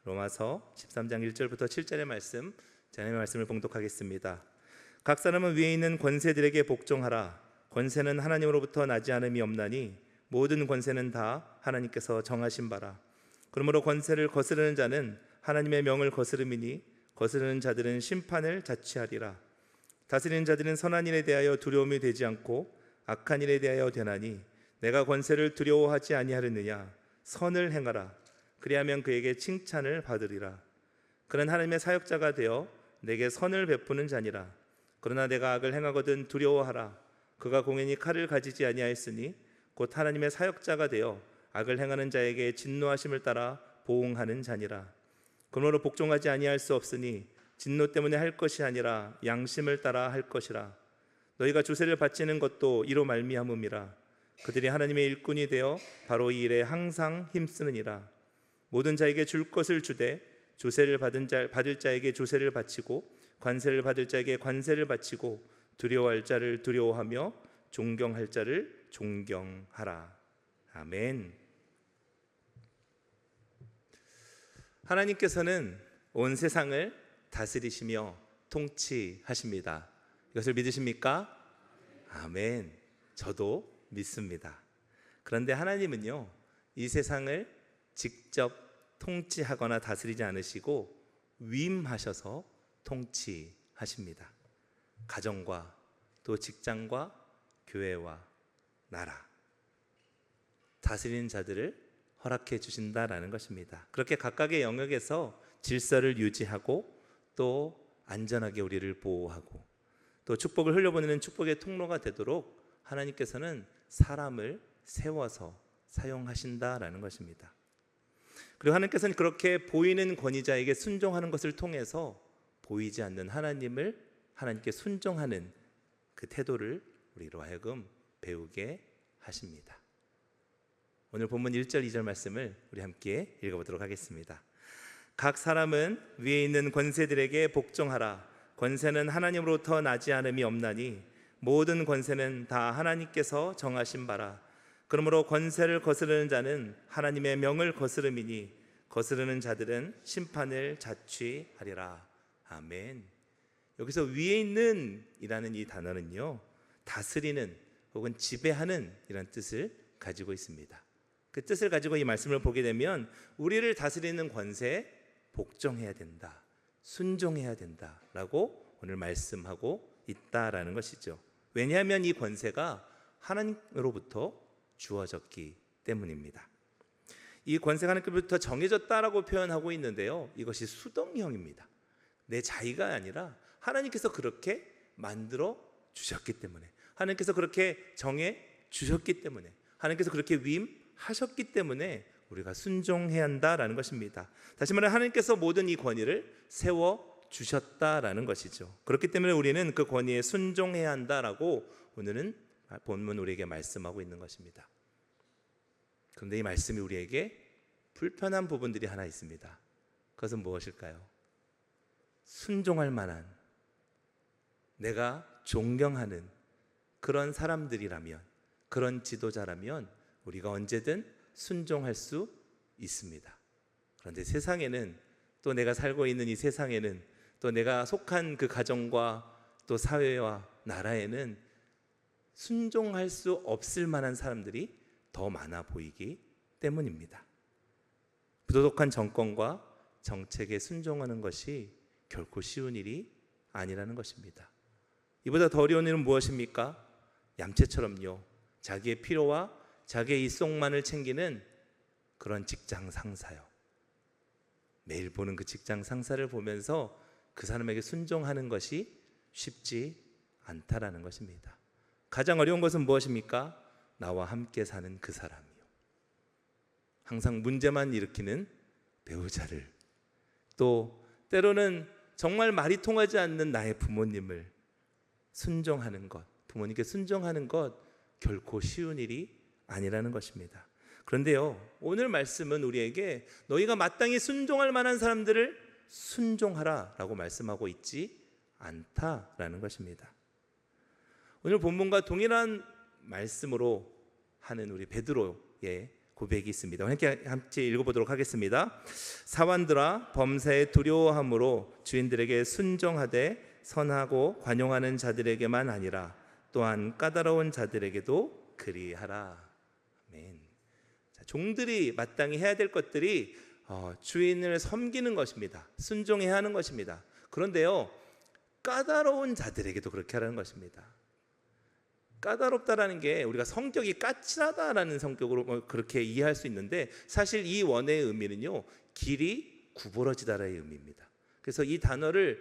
로마서 13장 1절부터 7절의 말씀, 하나님의 말씀을 봉독하겠습니다. 각 사람은 위에 있는 권세들에게 복종하라. 권세는 하나님으로부터 나지 않음이 없나니 모든 권세는 다 하나님께서 정하신 바라. 그러므로 권세를 거스르는 자는 하나님의 명을 거스름이니 거스르는 자들은 심판을 자취하리라. 다스리는 자들은 선한 일에 대하여 두려움이 되지 않고 악한 일에 대하여 되나니 내가 권세를 두려워하지 아니하느냐. 선을 행하라. 그리하면 그에게 칭찬을 받으리라. 그는 하나님의 사역자가 되어 내게 선을 베푸는 자니라. 그러나 내가 악을 행하거든 두려워하라. 그가 공연히 칼을 가지지 아니하였으니 곧 하나님의 사역자가 되어 악을 행하는 자에게 진노하심을 따라 보응하는 자니라. 그러므로 복종하지 아니할 수 없으니 진노 때문에 할 것이 아니라 양심을 따라 할 것이라. 너희가 주세를 바치는 것도 이로 말미암음이라. 그들이 하나님의 일꾼이 되어 바로 이 일에 항상 힘쓰느니라. 모든 자에게 줄 것을 주되 주세를 받을 자에게 주세를 바치고 관세를 받을 자에게 관세를 바치고 두려워할 자를 두려워하며 존경할 자를 존경하라. 아멘. 하나님께서는 온 세상을 다스리시며 통치하십니다. 이것을 믿으십니까? 아멘. 저도 믿습니다. 그런데 하나님은요, 이 세상을 직접 통치하거나 다스리지 않으시고 위임하셔서 통치하십니다. 가정과 또 직장과 교회와 나라, 다스리는 자들을 허락해 주신다라는 것입니다. 그렇게 각각의 영역에서 질서를 유지하고 또 안전하게 우리를 보호하고 또 축복을 흘려보내는 축복의 통로가 되도록 하나님께서는 사람을 세워서 사용하신다라는 것입니다. 그리고 하나님께서는 그렇게 보이는 권위자에게 순종하는 것을 통해서 보이지 않는 하나님께 순종하는 그 태도를 우리로 하여금 배우게 하십니다. 오늘 본문 1절 2절 말씀을 우리 함께 읽어보도록 하겠습니다. 각 사람은 위에 있는 권세들에게 복종하라. 권세는 하나님으로부터 나지 않음이 없나니 모든 권세는 다 하나님께서 정하신 바라. 그러므로 권세를 거스르는 자는 하나님의 명을 거스름이니 거스르는 자들은 심판을 자취하리라. 아멘. 여기서 위에 있는 이라는 이 단어는요, 다스리는 혹은 지배하는 이런 뜻을 가지고 있습니다. 그 뜻을 가지고 이 말씀을 보게 되면 우리를 다스리는 권세에 복종해야 된다, 순종해야 된다라고 오늘 말씀하고 있다라는 것이죠. 왜냐하면 이 권세가 하나님으로부터 주어졌기 때문입니다. 이 권세가 하나님께로부터 정해졌다라고 표현하고 있는데요, 이것이 수동형입니다. 내 자의가 아니라 하나님께서 그렇게 만들어 주셨기 때문에, 하나님께서 그렇게 정해 주셨기 때문에, 하나님께서 그렇게 위임하셨기 때문에 우리가 순종해야 한다라는 것입니다. 다시 말해 하나님께서 모든 이 권위를 세워 주셨다라는 것이죠. 그렇기 때문에 우리는 그 권위에 순종해야 한다라고 오늘은 본문 우리에게 말씀하고 있는 것입니다. 그런데 이 말씀이 우리에게 불편한 부분들이 하나 있습니다. 그것은 무엇일까요? 순종할 만한, 내가 존경하는 그런 사람들이라면, 그런 지도자라면 우리가 언제든 순종할 수 있습니다. 그런데 세상에는, 또 내가 살고 있는 이 세상에는, 또 내가 속한 그 가정과 또 사회와 나라에는 순종할 수 없을 만한 사람들이 더 많아 보이기 때문입니다. 부도덕한 정권과 정책에 순종하는 것이 결코 쉬운 일이 아니라는 것입니다. 이보다 더 어려운 일은 무엇입니까? 얌체처럼요, 자기의 필요와 자기의 이속만을 챙기는 그런 직장 상사요. 매일 보는 그 직장 상사를 보면서 그 사람에게 순종하는 것이 쉽지 않다라는 것입니다. 가장 어려운 것은 무엇입니까? 나와 함께 사는 그 사람이요. 항상 문제만 일으키는 배우자를, 또 때로는 정말 말이 통하지 않는 나의 부모님을 순종하는 것, 부모님께 순종하는 것 결코 쉬운 일이 아니라는 것입니다. 그런데요, 오늘 말씀은 우리에게 너희가 마땅히 순종할 만한 사람들을 순종하라 라고 말씀하고 있지 않다라는 것입니다. 오늘 본문과 동일한 말씀으로 하는 우리 베드로의 고백이 있습니다. 함께 읽어보도록 하겠습니다. 사환들아, 범사에 두려워함으로 주인들에게 순종하되 선하고 관용하는 자들에게만 아니라 또한 까다로운 자들에게도 그리하라. 아멘. 자, 종들이 마땅히 해야 될 것들이 주인을 섬기는 것입니다. 순종해야 하는 것입니다. 그런데요, 까다로운 자들에게도 그렇게 하라는 것입니다. 까다롭다라는 게 우리가 성격이 까칠하다라는 성격으로 그렇게 이해할 수 있는데, 사실 이 원의 의미는요, 길이 구부러지다라의 의미입니다. 그래서 이 단어를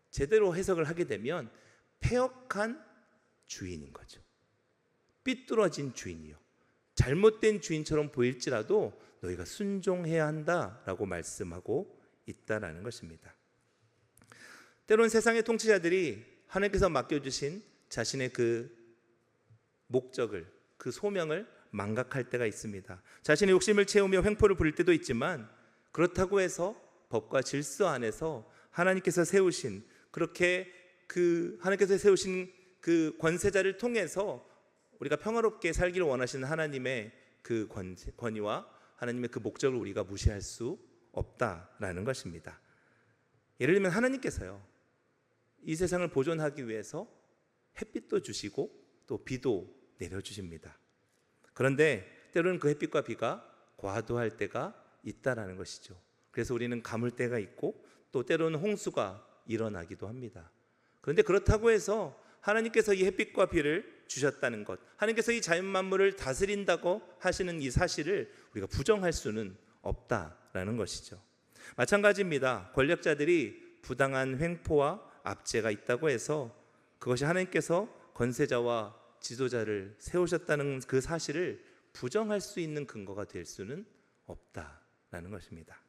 제대로 해석을 하게 되면 패역한 주인인 거죠. 삐뚤어진 주인이요, 잘못된 주인처럼 보일지라도 너희가 순종해야 한다라고 말씀하고 있다라는 것입니다. 때론 세상의 통치자들이 하나님께서 맡겨주신 자신의 그 목적을, 그 소명을 망각할 때가 있습니다. 자신의 욕심을 채우며 횡포를 부릴 때도 있지만, 그렇다고 해서 법과 질서 안에서 하나님께서 세우신, 그렇게 하나님께서 세우신 그 권세자를 통해서 우리가 평화롭게 살기를 원하시는 하나님의 그 권위와 하나님의 그 목적을 우리가 무시할 수 없다라는 것입니다. 예를 들면 하나님께서요, 이 세상을 보존하기 위해서 햇빛도 주시고 또 비도 내려주십니다. 그런데 때로는 그 햇빛과 비가 과도할 때가 있다라는 것이죠. 그래서 우리는 가물 때가 있고 또 때로는 홍수가 일어나기도 합니다. 그런데 그렇다고 해서 하나님께서 이 햇빛과 비를 주셨다는 것, 하나님께서 이 자연 만물을 다스린다고 하시는 이 사실을 우리가 부정할 수는 없다라는 것이죠. 마찬가지입니다. 권력자들이 부당한 횡포와 압제가 있다고 해서 그것이 하나님께서 권세자와 지도자를 세우셨다는 그 사실을 부정할 수 있는 근거가 될 수는 없다라는 것입니다.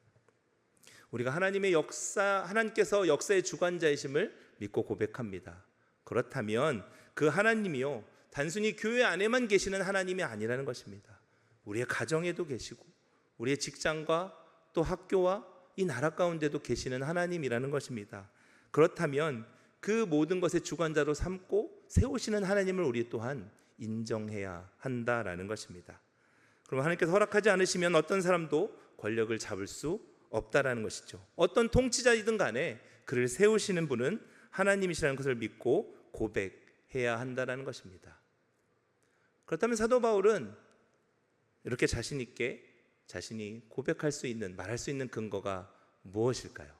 우리가 하나님께서 역사의 주관자이심을 믿고 고백합니다. 그렇다면 그 하나님이요, 단순히 교회 안에만 계시는 하나님이 아니라는 것입니다. 우리의 가정에도 계시고 우리의 직장과 또 학교와 이 나라 가운데도 계시는 하나님이라는 것입니다. 그렇다면 그 모든 것의 주관자로 삼고 세우시는 하나님을 우리 또한 인정해야 한다라는 것입니다. 그럼 하나님께서 허락하지 않으시면 어떤 사람도 권력을 잡을 수 없다라는 것이죠. 어떤 통치자이든 간에 그를 세우시는 분은 하나님이시라는 것을 믿고 고백해야 한다라는 것입니다. 그렇다면 사도 바울은 이렇게 자신 있게 자신이 고백할 수 있는, 말할 수 있는 근거가 무엇일까요?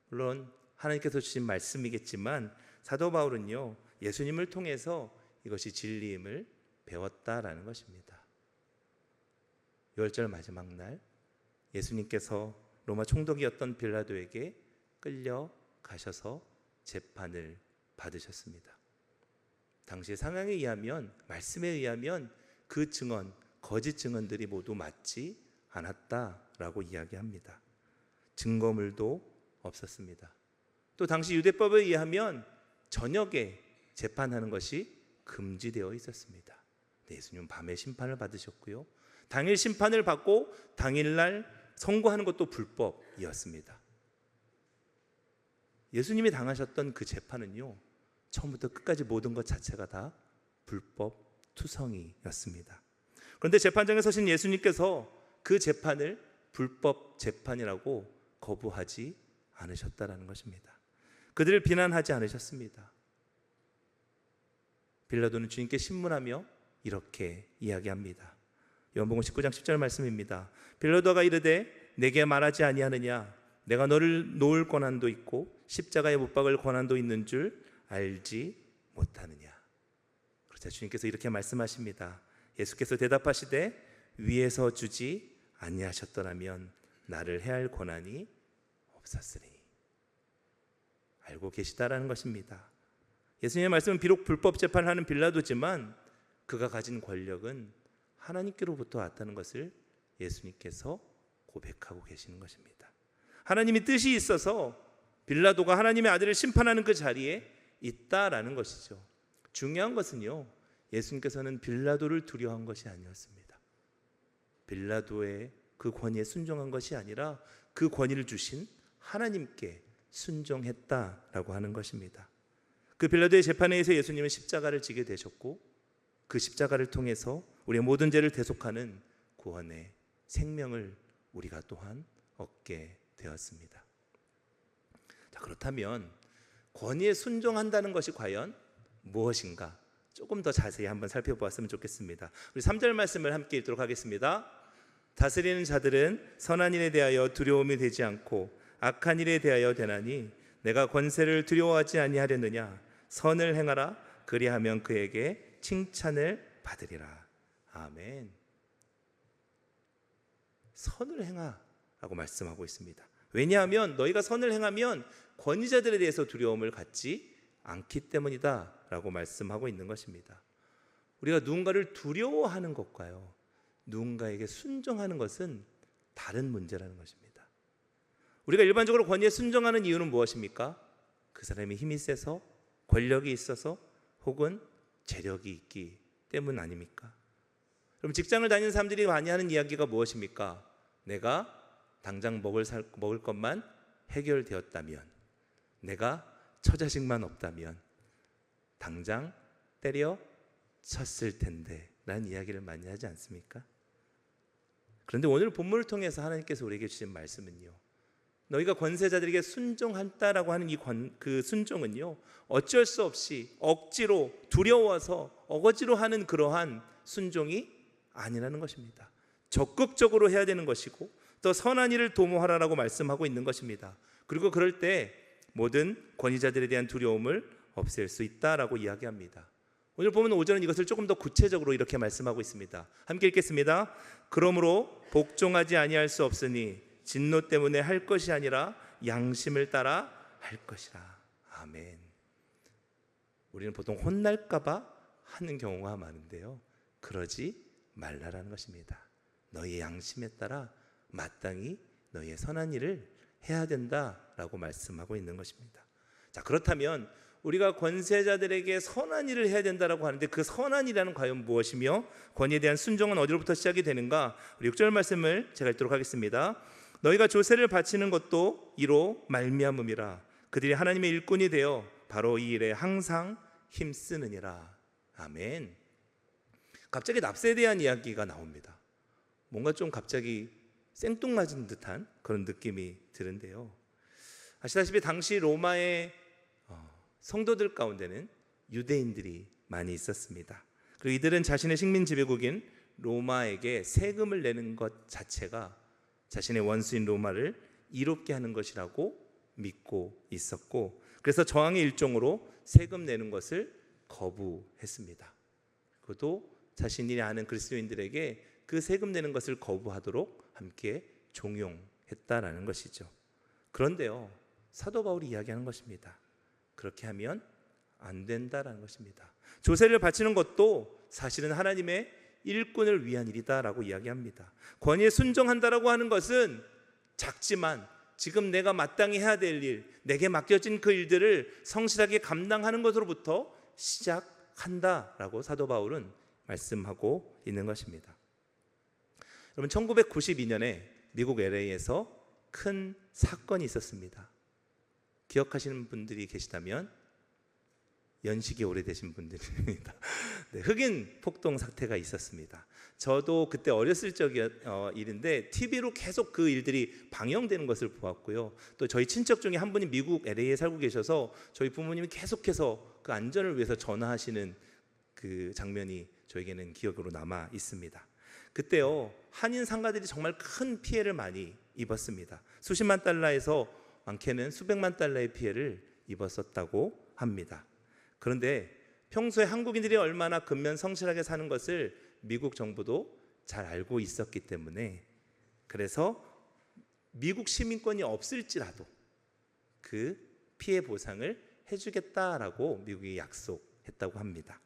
물론 하나님께서 주신 말씀이겠지만 사도 바울은요, 예수님을 통해서 이것이 진리임을 배웠다라는 것입니다. 6절 마지막 날 예수님께서 로마 총독이었던 빌라도에게 끌려가셔서 재판을 받으셨습니다. 당시의 상황에 의하면, 말씀에 의하면 그 증언, 거짓 증언들이 모두 맞지 않았다라고 이야기합니다. 증거물도 없었습니다. 또 당시 유대법에 의하면 저녁에 재판하는 것이 금지되어 있었습니다. 예수님은 밤에 심판을 받으셨고요, 당일 심판을 받고 당일날 선고하는 것도 불법이었습니다. 예수님이 당하셨던 그 재판은요, 처음부터 끝까지 모든 것 자체가 다 불법 투성이였습니다. 그런데 재판장에 서신 예수님께서 그 재판을 불법 재판이라고 거부하지 않으셨다라는 것입니다. 그들을 비난하지 않으셨습니다. 빌라도는 주님께 신문하며 이렇게 이야기합니다. 요한복음 19장 10절 말씀입니다. 빌라도가 이르되 내게 말하지 아니하느냐, 내가 너를 놓을 권한도 있고 십자가에 못 박을 권한도 있는 줄 알지 못하느냐. 그러자 주님께서 이렇게 말씀하십니다. 예수께서 대답하시되 위에서 주지 아니하셨더라면 나를 해할 권한이 없었으니. 알고 계시다라는 것입니다. 예수님의 말씀은 비록 불법 재판을 하는 빌라도지만 그가 가진 권력은 하나님께로부터 왔다는 것을 예수님께서 고백하고 계시는 것입니다. 하나님의 뜻이 있어서 빌라도가 하나님의 아들을 심판하는 그 자리에 있다라는 것이죠. 중요한 것은요, 예수님께서는 빌라도를 두려워한 것이 아니었습니다. 빌라도의 그 권위에 순종한 것이 아니라 그 권위를 주신 하나님께 순종했다라고 하는 것입니다. 그 빌라도의 재판에 의해서 예수님은 십자가를 지게 되셨고 그 십자가를 통해서 우리의 모든 죄를 대속하는 구원의 생명을 우리가 또한 얻게 되었습니다. 자, 그렇다면 권위에 순종한다는 것이 과연 무엇인가? 조금 더 자세히 한번 살펴보았으면 좋겠습니다. 우리 3절 말씀을 함께 읽도록 하겠습니다. 다스리는 자들은 선한 일에 대하여 두려움이 되지 않고 악한 일에 대하여 되나니 내가 권세를 두려워하지 아니하려느냐. 선을 행하라. 그리하면 그에게 칭찬을 받으리라. 아멘. 선을 행하라고 말씀하고 있습니다. 왜냐하면 너희가 선을 행하면 권위자들에 대해서 두려움을 갖지 않기 때문이다 라고 말씀하고 있는 것입니다. 우리가 누군가를 두려워하는 것과요, 누군가에게 순종하는 것은 다른 문제라는 것입니다. 우리가 일반적으로 권위에 순종하는 이유는 무엇입니까? 그 사람이 힘이 세서, 권력이 있어서, 혹은 재력이 있기 때문 아닙니까? 그럼 직장을 다니는 사람들이 많이 하는 이야기가 무엇입니까? 내가 당장 먹을 것만 해결되었다면, 내가 처자식만 없다면 당장 때려 쳤을 텐데 라는 이야기를 많이 하지 않습니까? 그런데 오늘 본문을 통해서 하나님께서 우리에게 주신 말씀은요, 너희가 권세자들에게 순종한다라고 하는 그 순종은요, 어쩔 수 없이 억지로 두려워서 어거지로 하는 그러한 순종이 아니라는 것입니다. 적극적으로 해야 되는 것이고 또 선한 일을 도모하라라고 말씀하고 있는 것입니다. 그리고 그럴 때 모든 권위자들에 대한 두려움을 없앨 수 있다라고 이야기합니다. 오늘 보면 5절은 이것을 조금 더 구체적으로 이렇게 말씀하고 있습니다. 함께 읽겠습니다. 그러므로 복종하지 아니할 수 없으니 진노 때문에 할 것이 아니라 양심을 따라 할 것이라. 아멘. 우리는 보통 혼날까 봐 하는 경우가 많은데요, 그러지 말라라는 것입니다. 너희의 양심에 따라 마땅히 너희의 선한 일을 해야 된다라고 말씀하고 있는 것입니다. 자, 그렇다면 우리가 권세자들에게 선한 일을 해야 된다라고 하는데 그 선한 일이라는 과연 무엇이며 권위에 대한 순종은 어디로부터 시작이 되는가? 우리 6절 말씀을 제가 읽도록 하겠습니다. 너희가 조세를 바치는 것도 이로 말미암음이라. 그들이 하나님의 일꾼이 되어 바로 이 일에 항상 힘쓰느니라. 아멘. 갑자기 납세에 대한 이야기가 나옵니다. 뭔가 좀 갑자기 생뚱맞은 듯한 그런 느낌이 드는데요, 아시다시피 당시 로마의 성도들 가운데는 유대인들이 많이 있었습니다. 그리고 이들은 자신의 식민 지배국인 로마에게 세금을 내는 것 자체가 자신의 원수인 로마를 이롭게 하는 것이라고 믿고 있었고, 그래서 저항의 일종으로 세금 내는 것을 거부했습니다. 그것도 자신이 아는 그리스도인들에게 그 세금 내는 것을 거부하도록 함께 종용했다라는 것이죠. 그런데요, 사도 바울이 이야기하는 것입니다. 그렇게 하면 안 된다라는 것입니다. 조세를 바치는 것도 사실은 하나님의 일꾼을 위한 일이다라고 이야기합니다. 권위에 순종한다라고 하는 것은 작지만 지금 내가 마땅히 해야 될 일, 내게 맡겨진 그 일들을 성실하게 감당하는 것으로부터 시작한다라고 사도 바울은 말씀하고 있는 것입니다. 여러분, 1992년에 미국 LA에서 큰 사건이 있었습니다. 기억하시는 분들이 계시다면 연식이 오래되신 분들입니다. 네, 흑인 폭동 사태가 있었습니다. 저도 그때 어렸을 적의 일인데 TV로 계속 그 일들이 방영되는 것을 보았고요. 또 저희 친척 중에 한 분이 미국 LA에 살고 계셔서 저희 부모님이 계속해서 그 안전을 위해서 전화하시는 그 장면이 저에게는 기억으로 남아 있습니다. 그때요, 한인 상가들이 정말 큰 피해를 많이 입었습니다. 수십만 달러에서 많게는 수백만 달러의 피해를 입었었다고 합니다. 그런데 평소에 한국인들이 얼마나 근면 성실하게 사는 것을 미국 정부도 잘 알고 있었기 때문에, 그래서 미국 시민권이 없을지라도 그 피해 보상을 해주겠다라고 미국이 약속했다고 합니다.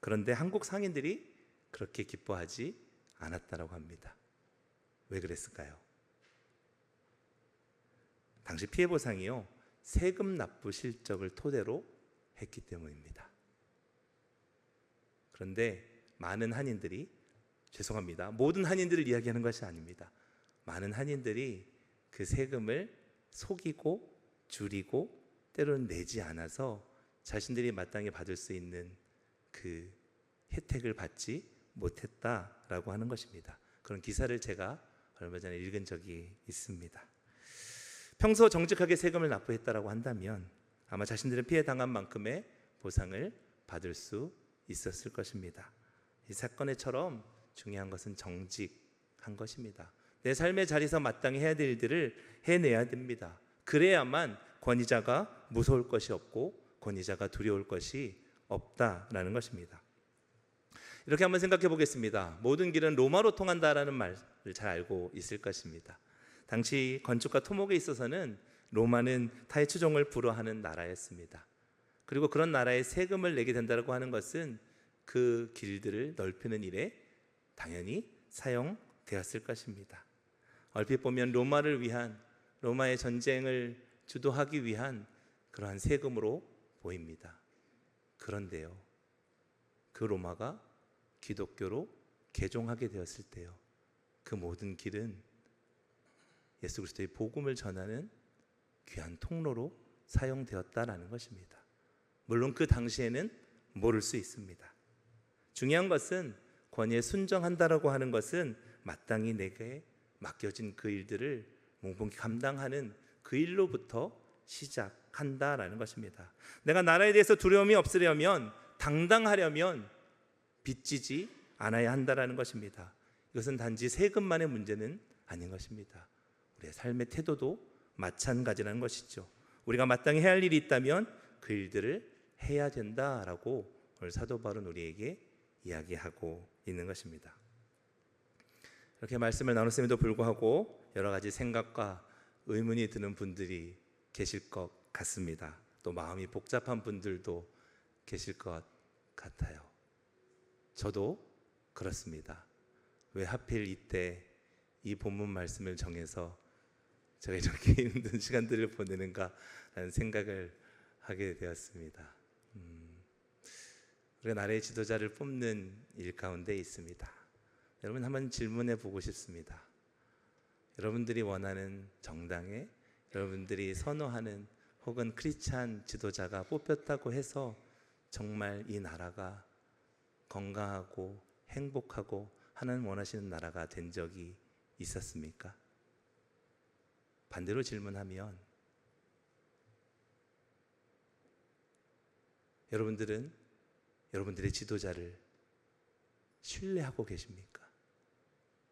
그런데 한국 상인들이 그렇게 기뻐하지 않았다라고 합니다. 왜 그랬을까요? 당시 피해 보상이요, 세금 납부 실적을 토대로 했기 때문입니다. 그런데 많은 한인들이, 죄송합니다, 모든 한인들을 이야기하는 것이 아닙니다. 많은 한인들이 그 세금을 속이고 줄이고 때로는 내지 않아서 자신들이 마땅히 받을 수 있는 그 혜택을 받지 못했다라고 하는 것입니다. 그런 기사를 제가 얼마 전에 읽은 적이 있습니다. 평소 정직하게 세금을 납부했다라고 한다면 아마 자신들은 피해 당한 만큼의 보상을 받을 수 있었을 것입니다. 이 사건에처럼 중요한 것은 정직한 것입니다. 내 삶의 자리에서 마땅히 해야 될 일들을 해내야 됩니다. 그래야만 권위자가 무서울 것이 없고 권위자가 두려울 것이 없다라는 것입니다. 이렇게 한번 생각해 보겠습니다. 모든 길은 로마로 통한다라는 말을 잘 알고 있을 것입니다. 당시 건축과 토목에 있어서는 로마는 타의 추종을 불허하는 나라였습니다. 그리고 그런 나라에 세금을 내게 된다고 하는 것은 그 길들을 넓히는 일에 당연히 사용되었을 것입니다. 얼핏 보면 로마를 위한, 로마의 전쟁을 주도하기 위한 그러한 세금으로 보입니다. 그런데요, 그 로마가 기독교로 개종하게 되었을 때요, 그 모든 길은 예수 그리스도의 복음을 전하는 귀한 통로로 사용되었다라는 것입니다. 물론 그 당시에는 모를 수 있습니다. 중요한 것은 권위에 순종한다라고 하는 것은 마땅히 내게 맡겨진 그 일들을 묵묵히 감당하는 그 일로부터 시작한다라는 것입니다. 내가 나라에 대해서 두려움이 없으려면, 당당하려면 빚지지 않아야 한다라는 것입니다. 이것은 단지 세금만의 문제는 아닌 것입니다. 우리의 삶의 태도도 마찬가지라는 것이죠. 우리가 마땅히 해야 할 일이 있다면 그 일들을 해야 된다라고 오늘 사도 바울은 우리에게 이야기하고 있는 것입니다. 이렇게 말씀을 나눴음에도 불구하고 여러 가지 생각과 의문이 드는 분들이 계실 것 같습니다. 또 마음이 복잡한 분들도 계실 것 같아요. 저도 그렇습니다. 왜 하필 이때 이 본문 말씀을 정해서 제가 이렇게 힘든 시간들을 보내는가 라는 생각을 하게 되었습니다. 우리가 나라의 지도자를 뽑는 일 가운데 있습니다. 여러분 한번 질문해 보고 싶습니다. 여러분들이 원하는 정당에 여러분들이 선호하는 혹은 크리스찬 지도자가 뽑혔다고 해서 정말 이 나라가 건강하고 행복하고 하나님 원하시는 나라가 된 적이 있었습니까? 반대로 질문하면 여러분들은 여러분들의 지도자를 신뢰하고 계십니까?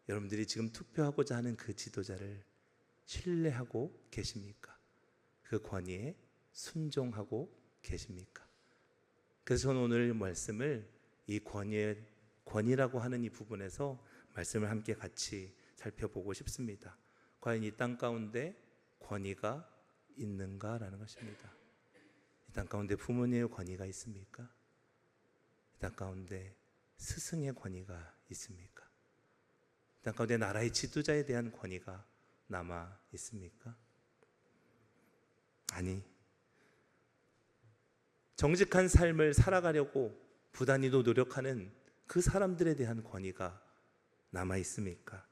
여러분들이 지금 투표하고자 하는 그 지도자를 신뢰하고 계십니까? 그 권위에 순종하고 계십니까? 그래서 저는 오늘 말씀을 이 권위라고 하는 이 부분에서 말씀을 함께 같이 살펴보고 싶습니다. 과연 이 땅 가운데 권위가 있는가라는 것입니다. 이 땅 가운데 부모님의 권위가 있습니까? 이 땅 가운데 스승의 권위가 있습니까? 이 땅 가운데 나라의 지도자에 대한 권위가 남아 있습니까? 아니, 정직한 삶을 살아가려고 부단히도 노력하는 그 사람들에 대한 권위가 남아 있습니까?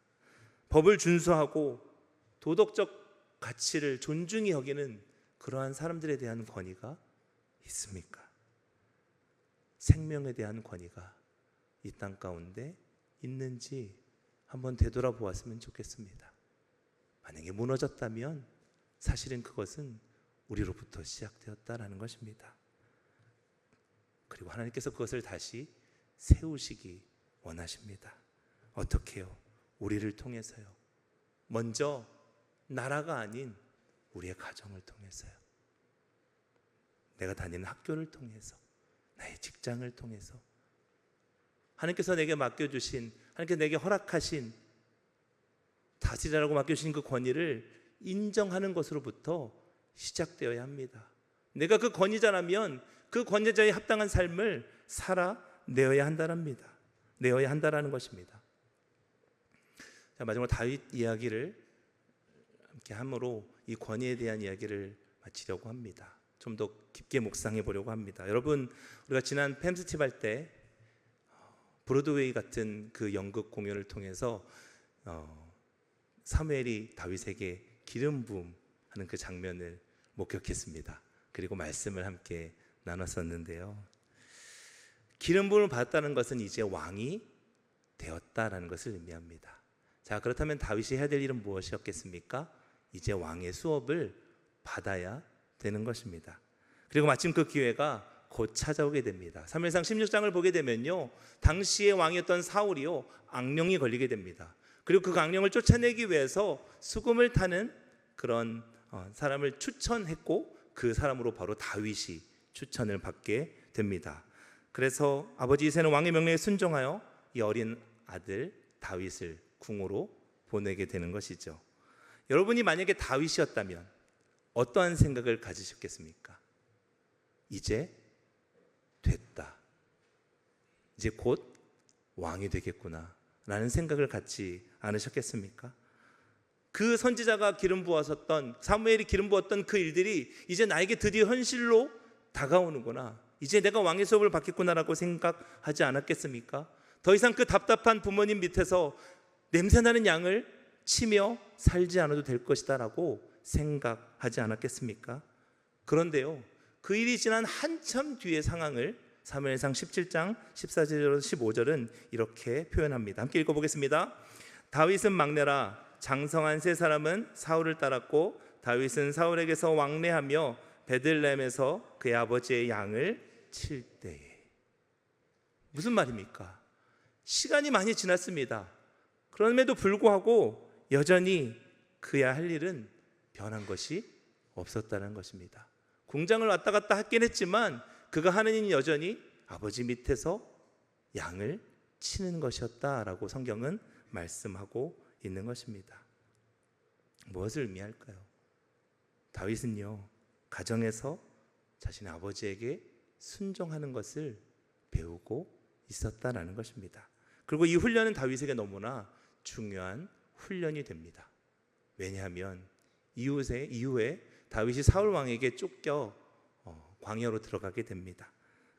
법을 준수하고 도덕적 가치를 존중히 여기는 그러한 사람들에 대한 권위가 있습니까? 생명에 대한 권위가 이 땅 가운데 있는지 한번 되돌아보았으면 좋겠습니다. 만약에 무너졌다면 사실은 그것은 우리로부터 시작되었다라는 것입니다. 그리고 하나님께서 그것을 다시 세우시기 원하십니다. 어떻게요? 우리를 통해서요. 먼저 나라가 아닌 우리의 가정을 통해서요. 내가 다니는 학교를 통해서, 나의 직장을 통해서, 하나님께서 내게 맡겨주신, 하나님께서 내게 허락하신, 다스리라고 맡겨주신 그 권위를 인정하는 것으로부터 시작되어야 합니다. 내가 그 권위자라면 그 권위자에 합당한 삶을 살아내어야 한다는 것입니다. 자, 마지막으로 다윗 이야기를 함께 함으로 이 권위에 대한 이야기를 마치려고 합니다. 좀 더 깊게 묵상해 보려고 합니다. 여러분, 우리가 지난 펜스티벌 할 때 브로드웨이 같은 그 연극 공연을 통해서 사무엘이 다윗에게 기름 부음하는 그 장면을 목격했습니다. 그리고 말씀을 함께 나눴었는데요. 기름 부음을 받았다는 것은 이제 왕이 되었다라는 것을 의미합니다. 자, 그렇다면 다윗이 해야 될 일은 무엇이었겠습니까? 이제 왕의 수업을 받아야 되는 것입니다. 그리고 마침 그 기회가 곧 찾아오게 됩니다. 사무엘상 16장을 보게 되면요, 당시의 왕이었던 사울이요, 악령이 걸리게 됩니다. 그리고 그 악령을 쫓아내기 위해서 수금을 타는 그런 사람을 추천했고, 그 사람으로 바로 다윗이 추천을 받게 됩니다. 그래서 아버지 이새는 왕의 명령에 순종하여 이 어린 아들 다윗을 궁으로 보내게 되는 것이죠. 여러분이 만약에 다윗이었다면 어떠한 생각을 가지셨겠습니까? 이제 됐다, 이제 곧 왕이 되겠구나 라는 생각을 갖지 않으셨겠습니까? 그 선지자가 기름 부었었던, 사무엘이 기름 부었던 그 일들이 이제 나에게 드디어 현실로 다가오는구나, 이제 내가 왕의 수업을 받겠구나라고 생각하지 않았겠습니까? 더 이상 그 답답한 부모님 밑에서 냄새나는 양을 치며 살지 않아도 될 것이다 라고 생각하지 않았겠습니까? 그런데요, 그 일이 지난 한참 뒤의 상황을 사무엘상 17장 14절에서 15절은 이렇게 표현합니다. 함께 읽어보겠습니다. 다윗은 막내라 장성한 세 사람은 사울을 따랐고, 다윗은 사울에게서 왕래하며 베들레헴에서 그의 아버지의 양을 칠 때에. 무슨 말입니까? 시간이 많이 지났습니다. 그럼에도 불구하고 여전히 그야 할 일은 변한 것이 없었다는 것입니다. 공장을 왔다 갔다 하긴 했지만 그가 하는 일은 여전히 아버지 밑에서 양을 치는 것이었다라고 성경은 말씀하고 있는 것입니다. 무엇을 의미할까요? 다윗은요, 가정에서 자신의 아버지에게 순종하는 것을 배우고 있었다라는 것입니다. 그리고 이 훈련은 다윗에게 너무나 중요한 훈련이 됩니다. 왜냐하면 이후에 다윗이 사울 왕에게 쫓겨 광야로 들어가게 됩니다.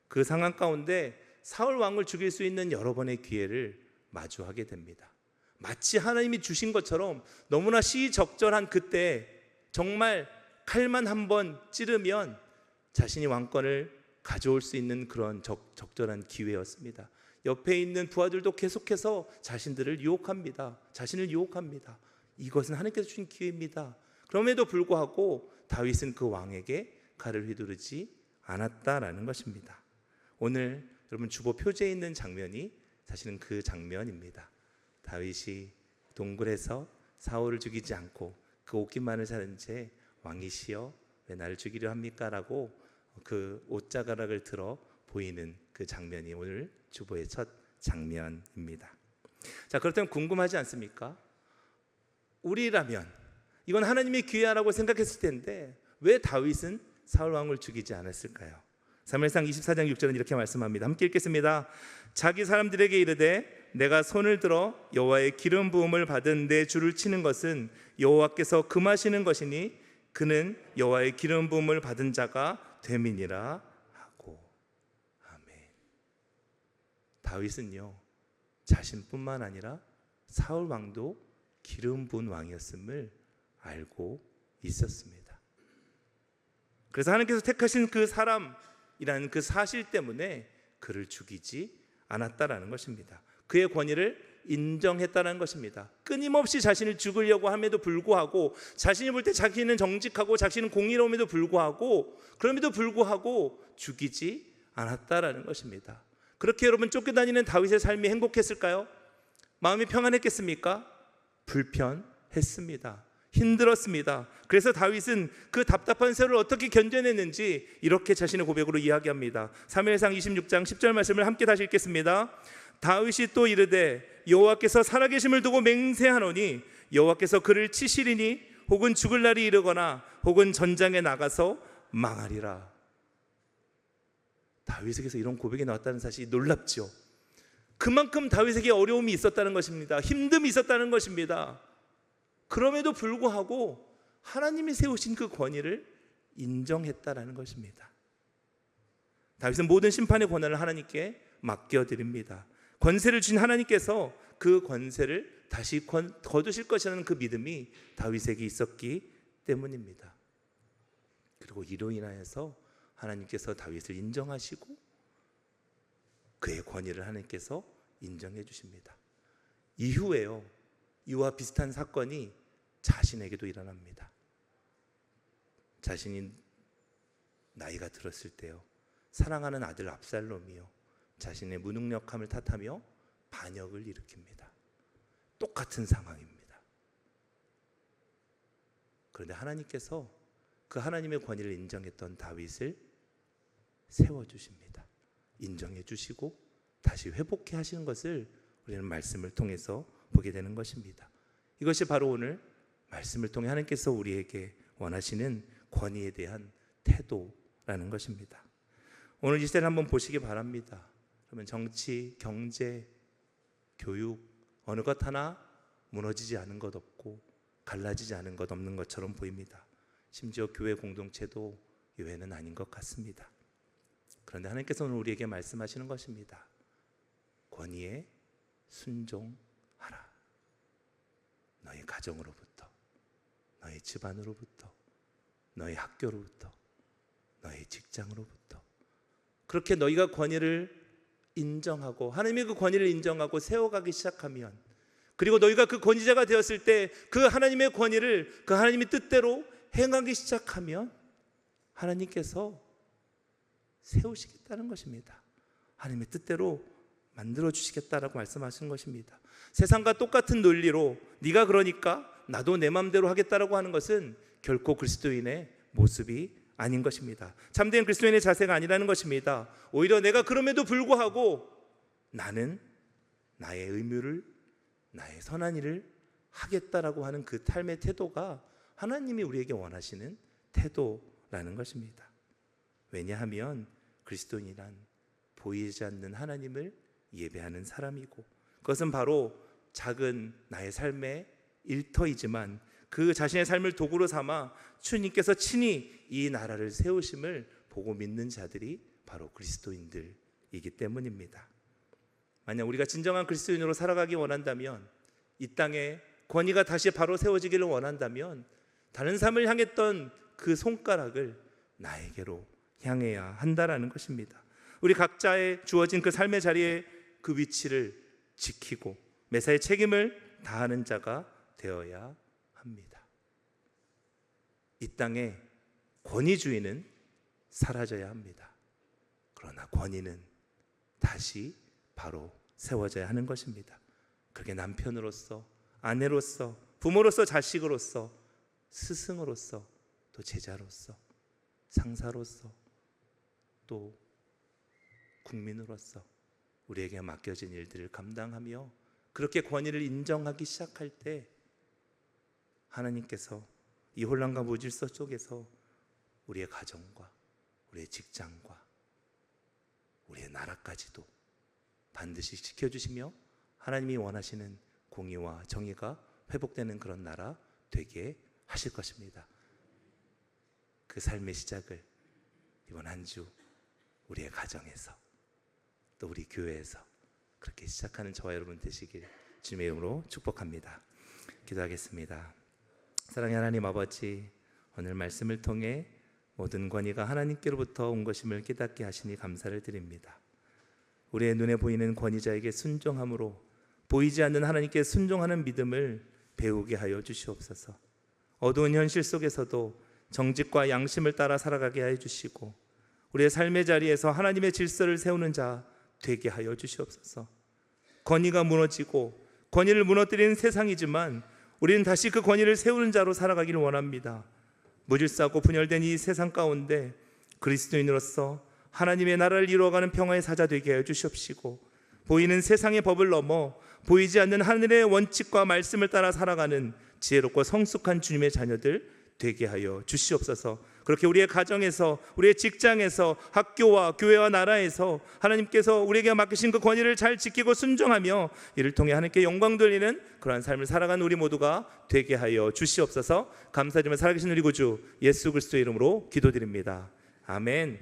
그 상황 가운데 사울 왕을 죽일 수 있는 여러 번의 기회를 마주하게 됩니다. 마치 하나님이 주신 것처럼 너무나 시의적절한 그때 정말 칼만 한번 찌르면 자신이 왕권을 가져올 수 있는 그런 적절한 기회였습니다. 옆에 있는 부하들도 계속해서 자신을 유혹합니다. 이것은 하나님께서 주신 기회입니다. 그럼에도 불구하고 다윗은 그 왕에게 칼을 휘두르지 않았다라는 것입니다. 오늘 여러분 주보 표지에 있는 장면이 사실은 그 장면입니다. 다윗이 동굴에서 사울을 죽이지 않고 그 옷깃만을 자른 채 왕이시여 왜 나를 죽이려 합니까? 라고 그 옷자가락을 들어 보이는 그 장면이 오늘 주보의 첫 장면입니다. 자, 그렇다면 궁금하지 않습니까? 우리라면 이건 하나님의 기회라고 생각했을 텐데 왜 다윗은 사울 왕을 죽이지 않았을까요? 사무엘상 24장 6절은 이렇게 말씀합니다. 함께 읽겠습니다. 자기 사람들에게 이르되 내가 손을 들어 여호와의 기름 부음을 받은 내 주를 치는 것은 여호와께서 금하시는 것이니 그는 여호와의 기름 부음을 받은 자가 됨이니라 하고. 아멘. 다윗은요, 자신뿐만 아니라 사울 왕도 기름 부은 왕이었음을 알고 있었습니다. 그래서 하나님께서 택하신 그 사람이라는 그 사실 때문에 그를 죽이지 않았다라는 것입니다. 그의 권위를 인정했다는 것입니다. 끊임없이 자신을 죽이려고 함에도 불구하고, 자신이 볼 때 자기는 정직하고 자신은 공의로움에도 불구하고, 그럼에도 불구하고 죽이지 않았다라는 것입니다. 그렇게 여러분 쫓겨다니는 다윗의 삶이 행복했을까요? 마음이 평안했겠습니까? 불편했습니다. 힘들었습니다. 그래서 다윗은 그 답답한 세월을 어떻게 견뎌냈는지 이렇게 자신의 고백으로 이야기합니다. 사무엘상 26장 10절 말씀을 함께 다시 읽겠습니다. 다윗이 또 이르되 여호와께서 살아계심을 두고 맹세하노니 여호와께서 그를 치시리니 혹은 죽을 날이 이르거나 혹은 전장에 나가서 망하리라. 다윗에게서 이런 고백이 나왔다는 사실이 놀랍죠. 그만큼 다윗에게 어려움이 있었다는 것입니다. 힘듦이 있었다는 것입니다. 그럼에도 불구하고 하나님이 세우신 그 권위를 인정했다라는 것입니다. 다윗은 모든 심판의 권한을 하나님께 맡겨드립니다. 권세를 주신 하나님께서 그 권세를 다시 거두실 것이라는 그 믿음이 다윗에게 있었기 때문입니다. 그리고 이로 인하여서 하나님께서 다윗을 인정하시고 그의 권위를 하나님께서 인정해 주십니다. 이후에요, 이와 비슷한 사건이 자신에게도 일어납니다. 자신이 나이가 들었을 때요, 사랑하는 아들 압살롬이요, 자신의 무능력함을 탓하며 반역을 일으킵니다. 똑같은 상황입니다. 그런데 하나님께서 그 하나님의 권위를 인정했던 다윗을 세워주십니다. 인정해 주시고 다시 회복해 하시는 것을 우리는 말씀을 통해서 보게 되는 것입니다. 이것이 바로 오늘 말씀을 통해 하나님께서 우리에게 원하시는 권위에 대한 태도라는 것입니다. 오늘 이 시대를 한번 보시기 바랍니다. 그러면 정치, 경제, 교육 어느 것 하나 무너지지 않은 것 없고 갈라지지 않은 것 없는 것처럼 보입니다. 심지어 교회 공동체도 예외는 아닌 것 같습니다. 그런데 하나님께서 오늘 우리에게 말씀하시는 것입니다. 권위에 순종하라. 너희 가정으로부터, 너희 집안으로부터, 너희 학교로부터, 너희 직장으로부터. 그렇게 너희가 권위를 인정하고 하나님의 그 권위를 인정하고 세워가기 시작하면, 그리고 너희가 그 권위자가 되었을 때 그 하나님의 권위를 그 하나님의 뜻대로 행하기 시작하면 하나님께서 세우시겠다는 것입니다. 하나님의 뜻대로 만들어 주시겠다라고 말씀하시는 것입니다. 세상과 똑같은 논리로 네가 그러니까 나도 내 마음대로 하겠다라고 하는 것은 결코 그리스도인의 모습이 아닌 것입니다. 참된 그리스도인의 자세가 아니라는 것입니다. 오히려 내가 그럼에도 불구하고 나는 나의 의무를, 나의 선한 일을 하겠다라고 하는 그 삶의 태도가 하나님이 우리에게 원하시는 태도라는 것입니다. 왜냐하면 그리스도인이란 보이지 않는 하나님을 예배하는 사람이고, 그것은 바로 작은 나의 삶의 일터이지만 그 자신의 삶을 도구로 삼아 주님께서 친히 이 나라를 세우심을 보고 믿는 자들이 바로 그리스도인들이기 때문입니다. 만약 우리가 진정한 그리스도인으로 살아가기 원한다면, 이 땅에 권위가 다시 바로 세워지기를 원한다면 다른 삶을 향했던 그 손가락을 나에게로 향해야 한다라는 것입니다. 우리 각자의 주어진 그 삶의 자리에 그 위치를 지키고 매사에 책임을 다하는 자가 되어야 합니다. 이 땅에 권위주의는 사라져야 합니다. 그러나 권위는 다시 바로 세워져야 하는 것입니다. 그게 남편으로서, 아내로서, 부모로서, 자식으로서, 스승으로서, 또 제자로서, 상사로서, 또 국민으로서 우리에게 맡겨진 일들을 감당하며 그렇게 권위를 인정하기 시작할 때 하나님께서 이 혼란과 무질서 속에서 우리의 가정과 우리의 직장과 우리의 나라까지도 반드시 지켜주시며 하나님이 원하시는 공의와 정의가 회복되는 그런 나라 되게 하실 것입니다. 그 삶의 시작을 이번 한 주 우리의 가정에서, 또 우리 교회에서 그렇게 시작하는 저와 여러분 되시길 주님의 이름으로 축복합니다. 기도하겠습니다. 사랑의 하나님 아버지, 오늘 말씀을 통해 모든 권위가 하나님께로부터 온 것임을 깨닫게 하시니 감사를 드립니다. 우리의 눈에 보이는 권위자에게 순종함으로 보이지 않는 하나님께 순종하는 믿음을 배우게 하여 주시옵소서. 어두운 현실 속에서도 정직과 양심을 따라 살아가게 하여 주시고 우리의 삶의 자리에서 하나님의 질서를 세우는 자 되게 하여 주시옵소서. 권위가 무너지고 권위를 무너뜨리는 세상이지만 우리는 다시 그 권위를 세우는 자로 살아가기를 원합니다. 무질서하고 분열된 이 세상 가운데 그리스도인으로서 하나님의 나라를 이루어가는 평화의 사자 되게 하여 주시옵시고, 보이는 세상의 법을 넘어 보이지 않는 하늘의 원칙과 말씀을 따라 살아가는 지혜롭고 성숙한 주님의 자녀들 되게 하여 주시옵소서. 그렇게 우리의 가정에서, 우리의 직장에서, 학교와 교회와 나라에서 하나님께서 우리에게 맡기신 그 권위를 잘 지키고 순종하며 이를 통해 하나님께 영광 돌리는 그러한 삶을 살아가는 우리 모두가 되게 하여 주시옵소서. 감사드리며 살아계신 우리 구주 예수 그리스도의 이름으로 기도드립니다. 아멘.